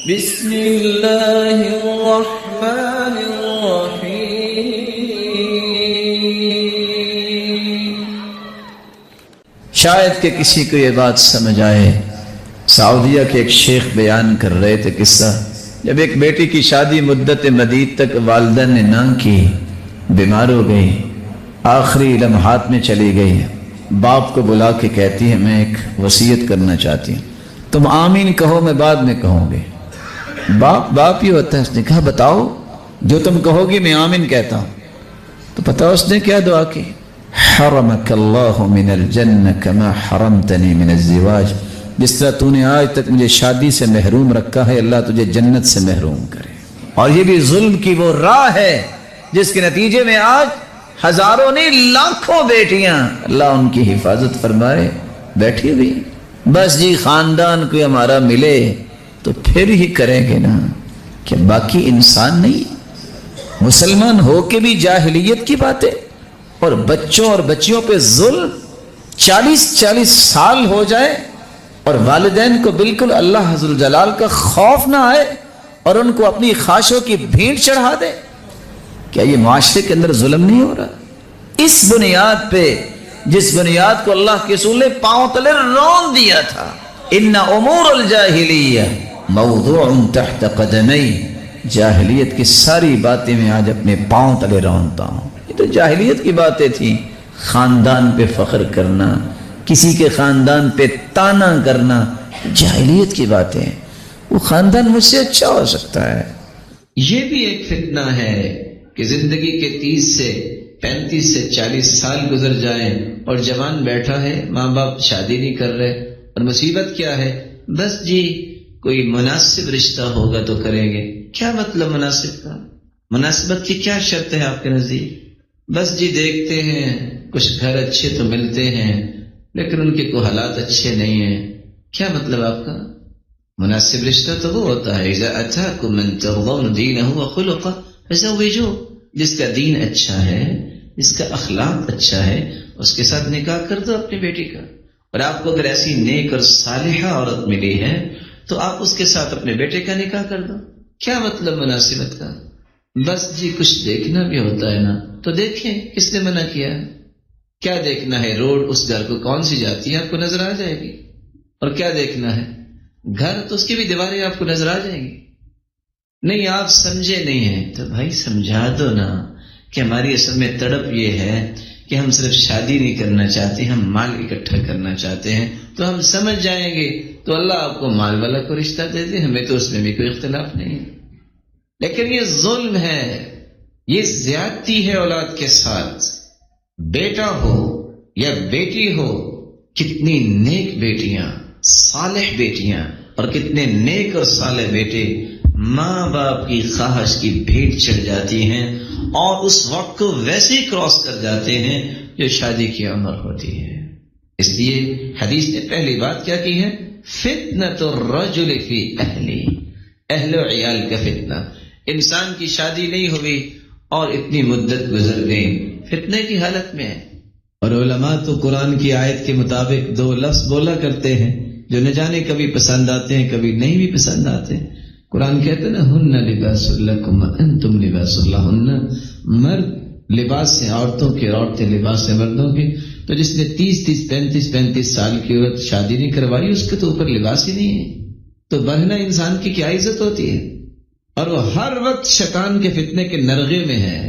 بسم اللہ الرحمن الرحیم۔ شاید کہ کسی کو یہ بات سمجھ آئے، سعودیہ کے ایک شیخ بیان کر رہے تھے قصہ، جب ایک بیٹی کی شادی مدت مدید تک والدہ نے نہ کی، بیمار ہو گئی، آخری لمحات میں چلی گئی، باپ کو بلا کے کہتی ہے میں ایک وصیت کرنا چاہتی ہوں، تم آمین کہو میں بعد میں کہوں گی۔ باپ ہی ہوتا ہے، اس نے کہا بتاؤ جو تم کہو گی میں آمین کہتا ہوں۔ تو پتہ اس نے کیا دعا کی؟ حرمک اللہ من الجنہ کما حرمتنی من الزواج، جس طرح تو نے آج تک مجھے شادی سے محروم رکھا ہے اللہ تجھے جنت سے محروم کرے۔ اور یہ بھی ظلم کی وہ راہ ہے جس کے نتیجے میں آج ہزاروں نہیں لاکھوں بیٹیاں اللہ ان کی حفاظت فرمائے بیٹھی ہوئی۔ بس جی خاندان کو ہمارا ملے تو پھر ہی کریں گے نا، کہ باقی انسان نہیں۔ مسلمان ہو کے بھی جاہلیت کی باتیں اور بچوں اور بچیوں پہ ظلم، 40 سال ہو جائے اور والدین کو بالکل اللہ عز جلال کا خوف نہ آئے اور ان کو اپنی خواہشوں کی بھیڑ چڑھا دے۔ کیا یہ معاشرے کے اندر ظلم نہیں ہو رہا؟ اس بنیاد پہ جس بنیاد کو اللہ کے رسول نے پاؤں تلے رون دیا تھا، ان امور الجاہلیہ موضوع تحت قدمی، جاہلیت کی ساری باتیں میں آج اپنے پاؤں تلے رونتا ہوں۔ یہ تو جاہلیت کی باتیں تھیں، خاندان پہ فخر کرنا، کسی کے خاندان پہ تانا کرنا، جاہلیت کی باتیں۔ وہ خاندان مجھ سے اچھا ہو سکتا ہے۔ یہ بھی ایک فتنہ ہے کہ زندگی کے 30 سے 35 سے 40 سال گزر جائیں اور جوان بیٹھا ہے، ماں باپ شادی نہیں کر رہے، اور مصیبت کیا ہے؟ بس جی کوئی مناسب رشتہ ہوگا تو کریں گے۔ کیا مطلب مناسب کا؟ مناسبت کی کیا شرط ہے آپ کے نزدیک؟ بس جی دیکھتے ہیں کچھ گھر اچھے تو ملتے ہیں لیکن ان کے کوئی حالات اچھے نہیں ہیں۔ کیا مطلب آپ کا؟ مناسب رشتہ تو وہ ہوتا ہے اذا اتاکم من ترضون دینہ وخلقہ فزوجوہ، جس کا دین اچھا ہے، جس کا اخلاق اچھا ہے، اس کے ساتھ نکاح کر دو اپنی بیٹی کا۔ اور آپ کو اگر ایسی نیک اور صالحہ عورت ملی ہے تو آپ اس کے ساتھ اپنے بیٹے کا نکاح کر دو۔ کیا مطلب مناسبت کا؟ بس جی کچھ دیکھنا بھی ہوتا ہے نا، تو دیکھیں کس نے منع کیا ہے؟ کیا دیکھنا ہے؟ روڈ اس گھر کو کون سی جاتی ہے آپ کو نظر آ جائے گی، اور کیا دیکھنا ہے؟ گھر تو اس کی بھی دیواریں آپ کو نظر آ جائیں گی۔ نہیں آپ سمجھے نہیں ہیں تو بھائی سمجھا دو نا کہ ہماری اصل میں تڑپ یہ ہے کہ ہم صرف شادی نہیں کرنا چاہتے، ہم مال اکٹھا کرنا چاہتے ہیں، تو ہم سمجھ جائیں گے تو اللہ آپ کو مال والا کو رشتہ دے دے، ہمیں تو اس میں بھی کوئی اختلاف نہیں ہے۔ لیکن یہ ظلم ہے، یہ زیادتی ہے اولاد کے ساتھ۔ بیٹا ہو یا بیٹی ہو، کتنی نیک بیٹیاں، صالح بیٹیاں اور کتنے نیک اور صالح بیٹے ماں باپ کی خواہش کی بھیڑ چڑھ جاتی ہیں اور اس وقت کو ویسے ہی کراس کر جاتے ہیں جو شادی کی عمر ہوتی ہے۔ اس لیے حدیث نے پہلی بات کیا کی ہے؟ فتنۃ الرجل فی اہلی، اہل و عیال کا فتنہ۔ انسان کی شادی نہیں ہوئی اور اتنی مدت گزر گئی، فتنے کی حالت میں ہے۔ اور علماء تو قرآن کی آیت کے مطابق 2 لفظ بولا کرتے ہیں جو نہ جانے کبھی پسند آتے ہیں کبھی نہیں بھی پسند آتے۔ قرآن کہتے ہیں نا ہن لباس لکم انتم لباس لہن، مرد لباس سے عورتوں کے، عورتیں لباس سے مردوں کے۔ تو جس نے 35 سال کی عورت شادی نہیں کروائی اس کے تو اوپر لباس ہی نہیں ہے، تو بہنا انسان کی کیا عزت ہوتی ہے؟ اور وہ ہر وقت شیطان کے فتنے کے نرغے میں ہے۔